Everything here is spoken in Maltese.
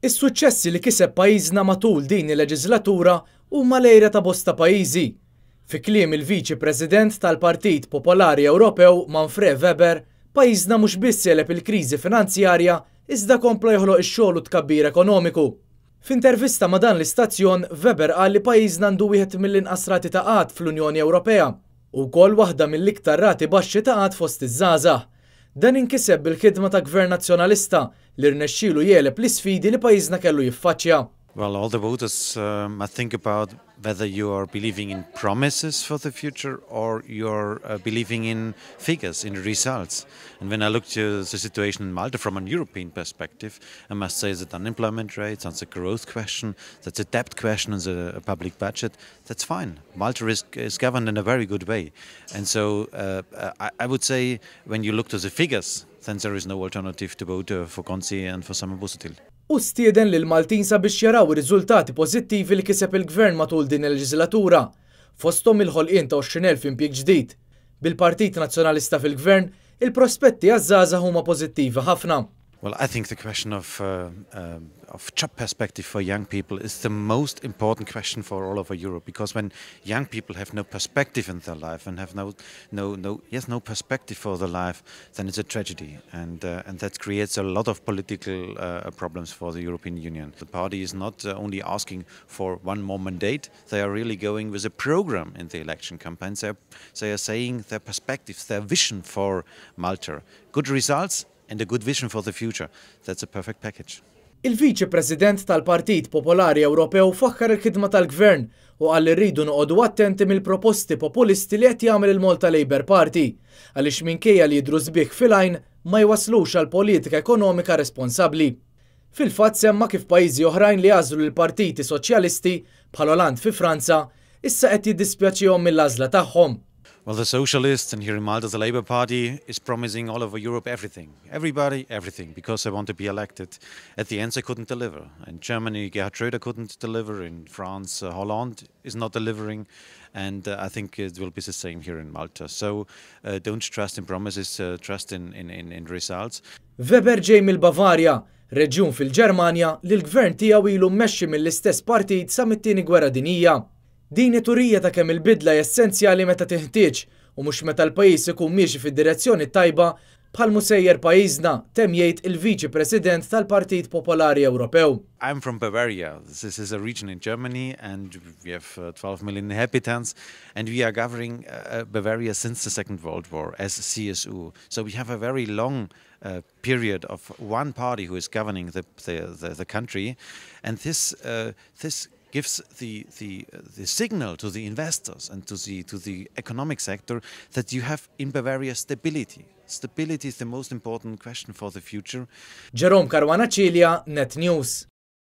Is-suċċessi li kiseb pajjiżna matul din il-leġislatura huma lejra ta' bosta pajjiżi. Fi kliem il-Viċi President tal-Partit Popolari Ewropew Manfred Weber, pajjiżna mhux biss jeleb il-kriżi finanzjarja iżda kompla joħloq ix-xogħol u tkabbir ekonomiku. F'intervista ma' dan l-istazzjon, Weber qal li pajjiżna għandu wieħed mill-inqas rati ta' qatt fl-Unjoni Ewropea u wkoll waħda mill-iktar rati baxxi ta' qatt fost iż-żgħażagħ. Dan inkiseb bil-ħidma ta' Gvern Nazzjonalista li rnexxielu jeleb l-isfidi li pajjiżna kellu jiffaċċja. Well, all the voters must think about whether you are believing in promises for the future or you're believing in figures, in results. And when I look to the situation in Malta from a European perspective, I must say that unemployment rates, that's a growth question, that's a debt question, and a public budget, that's fine. Malta is governed in a very good way. And so I would say when you look to the figures, then there is no alternative to vote for Konzi and for Summer Busuttil. U stieden lil Maltin sabiex jaraw ir-riżultati pożittivi li kiseb il-Gvern matul din il-leġislatura, fosthom il-ħolqien ta' 20,000 impjieg ġdid. Bil-Partit Nazzjonalista fil-Gvern, il-prospetti għaż-żgħażagħ huma pożittivi ħafna. Well, I think the question of job perspective for young people is the most important question for all over Europe, because when young people have no perspective in their life and have no perspective for their life, then it's a tragedy, and that creates a lot of political problems for the European Union. The party is not only asking for one more mandate; they are really going with a program in the election campaigns. They are saying their perspectives, their vision for Malta, good results and a good vision for the future. That's a perfect package. Il-Viċi President tal-Partit Popolari Ewropew fakkar il-ħidma tal-Gvern u qal li rridu noqogħdu attenti mill-proposti populisti li qed jagħmel il-Malta Labour Party għaliex minkejja li jidhru sbieħ fil-għajn ma jwaslux għal politika ekonomika responsabbli. Fil-fatt semma kif pajjiżi oħrajn li għażlu lill-partiti soċjalisti bħal Oland fi Franza issa qed jiddispjaċihom mill-għażla tagħhom. Well, the socialists, and here in Malta the Labour Party, is promising all over Europe everything. Everybody, everything, because they want to be elected. At the end, they couldn't deliver. In Germany, Gerhard Schröder couldn't deliver. In France, Hollande is not delivering. And I think it will be the same here in Malta. So don't trust in promises, trust in results. Weber ġej mill-Bavarja, reġjun fil-Ġermanja li l-Gvern tiegħu ilu mmexxi mill-istess partit sa mit-tieni gwerra dinjija. Din turija ta' kemm il-bidla essenzjali meta teħtieġ u mhux meta l-pajjiż ikun miexi fid-direzzjoni tajba bħal musejjer pajjiżna temm jgħid il-Viċi President tal-Partit Popolari Ewropew. I'm from Bavaria. This is a region in Germany and we have 12 million inhabitants and we are governing Bavaria since the Second World War as CSU. So we have a very long period of one party who is governing the country, and this gives the signal to the investors and to the economic sector that you have in Bavaria stability. Stability is the most important question for the future. Jerome Caruana, Net News.